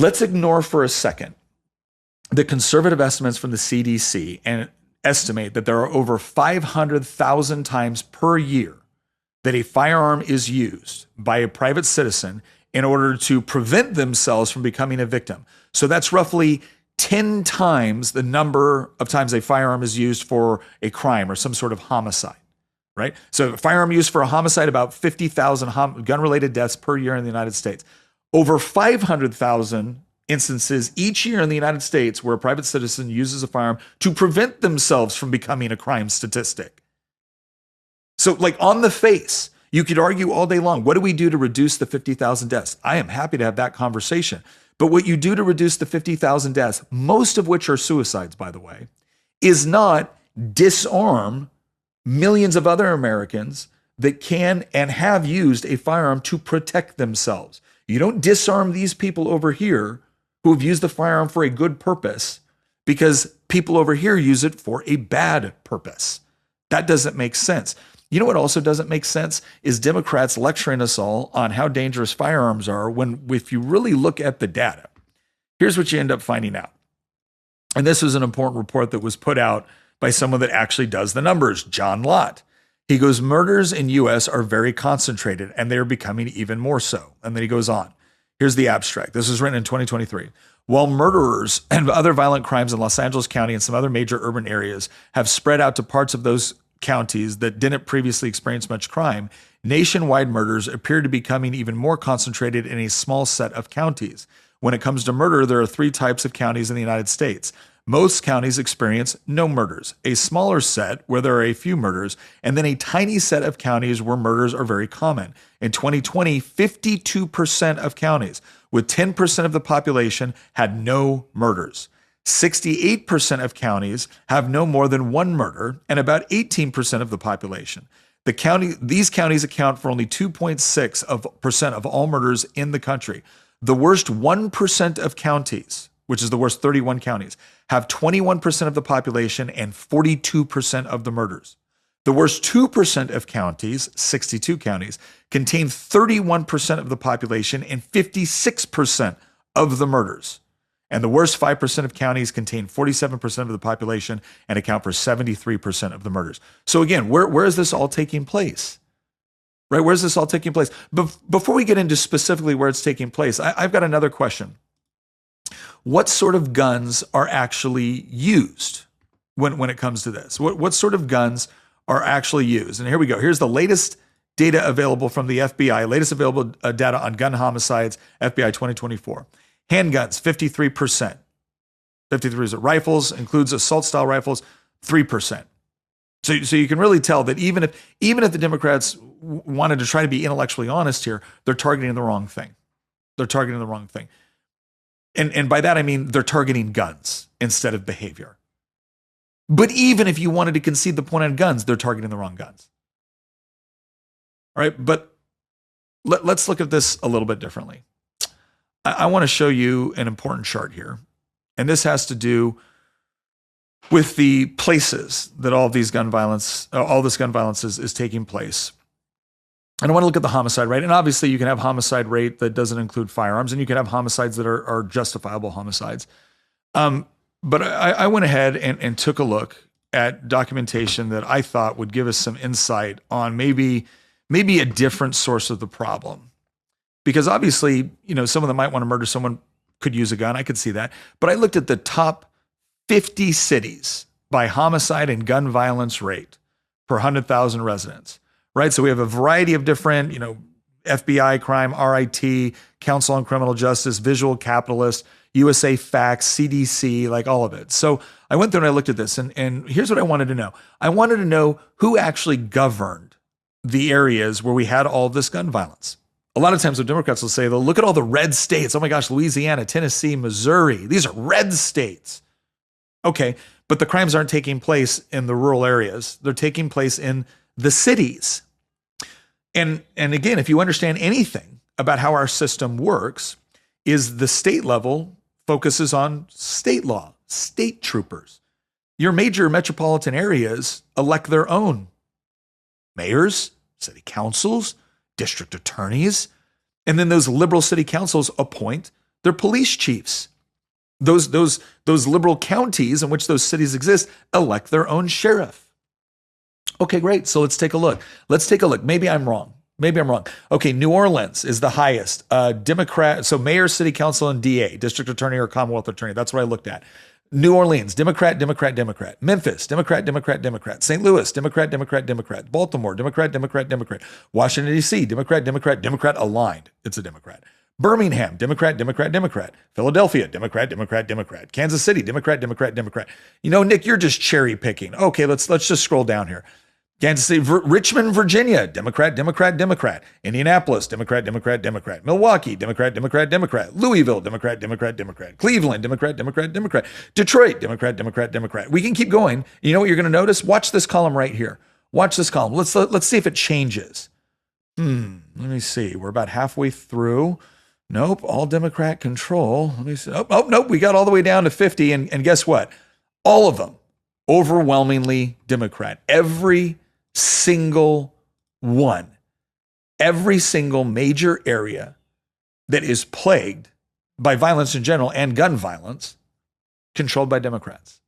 Let's ignore for a second the conservative estimates from the CDC and estimate that there are over 500,000 times per year that a firearm is used by a private citizen in order to prevent themselves from becoming a victim. So that's roughly 10 times the number of times a firearm is used for a crime or some sort of homicide, right? So firearm used for a homicide, about 50,000 gun-related deaths per year in the United States. Over 500,000 instances each year in the United States where a private citizen uses a firearm to prevent themselves from becoming a crime statistic. So like on the face, you could argue all day long, what do we do to reduce the 50,000 deaths? I am happy to have that conversation. But what you do to reduce the 50,000 deaths, most of which are suicides, by the way, is not disarm millions of other Americans that can and have used a firearm to protect themselves. You don't disarm these people over here who have used the firearm for a good purpose because people over here use it for a bad purpose. That doesn't make sense. You know what also doesn't make sense is Democrats lecturing us all on how dangerous firearms are when, if you really look at the data, here's what you end up finding out. And this was an important report that was put out by someone that actually does the numbers, John Lott. He goes, murders in U.S. are very concentrated and they're becoming even more so. And then he goes on. Here's the abstract. This was written in 2023. While murderers and other violent crimes in Los Angeles County and some other major urban areas have spread out to parts of those counties that didn't previously experience much crime, nationwide murders appear to be becoming even more concentrated in a small set of counties. When it comes to murder, there are 3 types of counties in the United States. Most counties experience no murders, a smaller set where there are a few murders, and then a tiny set of counties where murders are very common. In 2020, 52% of counties with 10% of the population had no murders. 68% of counties have no more than 1 murder, and about 18% of the population. These counties account for only 2.6% of all murders in the country. The worst 1% of counties, which is the worst 31 counties, have 21% of the population and 42% of the murders. The worst 2% of counties, 62 counties, contain 31% of the population and 56% of the murders. And the worst 5% of counties contain 47% of the population and account for 73% of the murders. So again, where is this all taking place? Right? Where's this all taking place? Before we get into specifically where it's taking place, I've got another question. What sort of guns are actually used when it comes to this? What sort of guns are actually used? And here we go. Here's the latest data available from the FBI, latest available data on gun homicides, FBI 2024. Handguns, 53%. 53%. Rifles, includes assault-style rifles, 3%. So you can really tell that even if the Democrats wanted to try to be intellectually honest here, they're targeting the wrong thing. They're targeting the wrong thing. And by that, I mean they're targeting guns instead of behavior. But even if you wanted to concede the point on guns, they're targeting the wrong guns. All right, but let's look at this a little bit differently. I want to show you an important chart here. And this has to do with the places that all this gun violence is taking place. And I want to look at the homicide rate. And obviously you can have homicide rate that doesn't include firearms, and you can have homicides that are justifiable homicides. But I went ahead and took a look at documentation that I thought would give us some insight on maybe a different source of the problem. Because obviously, someone that might want to murder someone could use a gun. I could see that. But I looked at the top 50 cities by homicide and gun violence rate per 100,000 residents, right? So we have a variety of different, FBI crime, RIT, Council on Criminal Justice, Visual Capitalist, USA Facts, CDC, like all of it. So I went through and I looked at this, and here's what I wanted to know. I wanted to know who actually governed the areas where we had all this gun violence. A lot of times what Democrats will say, they'll look at all the red states. Oh my gosh, Louisiana, Tennessee, Missouri. These are red states. Okay, but the crimes aren't taking place in the rural areas. They're taking place in the cities. And again, if you understand anything about how our system works, is the state level focuses on state law, state troopers. Your major metropolitan areas elect their own mayors, city councils, district attorneys, and then those liberal city councils appoint They're police chiefs. Those liberal counties in which those cities exist elect their own sheriff. Okay, great. So let's take a look. Maybe I'm wrong. Okay, New Orleans is the highest. Democrat, so mayor, city council, and DA, district attorney or Commonwealth attorney. That's what I looked at. New Orleans, Democrat, Democrat, Democrat. Memphis, Democrat, Democrat, Democrat. St. Louis, Democrat, Democrat, Democrat. Baltimore, Democrat, Democrat, Democrat. Washington, D.C., Democrat, Democrat, Democrat aligned. It's a Democrat. Birmingham, Democrat, Democrat, Democrat. Philadelphia, Democrat, Democrat, Democrat. Kansas City, Democrat, Democrat, Democrat. You know, Nick, you're just cherry picking. Okay, let's just scroll down here. Kansas City, Richmond, Virginia, Democrat, Democrat, Democrat. Indianapolis, Democrat, Democrat, Democrat. Milwaukee, Democrat, Democrat, Democrat. Louisville, Democrat, Democrat, Democrat. Cleveland, Democrat, Democrat, Democrat. Detroit, Democrat, Democrat, Democrat. We can keep going. You know what you're going to notice? Watch this column right here. Watch this column. Let's see if it changes. Let me see. We're about halfway through. Nope, all Democrat control. Let me see. Oh, nope, we got all the way down to 50. And guess what? All of them overwhelmingly Democrat. Every single one, every single major area that is plagued by violence in general and gun violence, controlled by Democrats.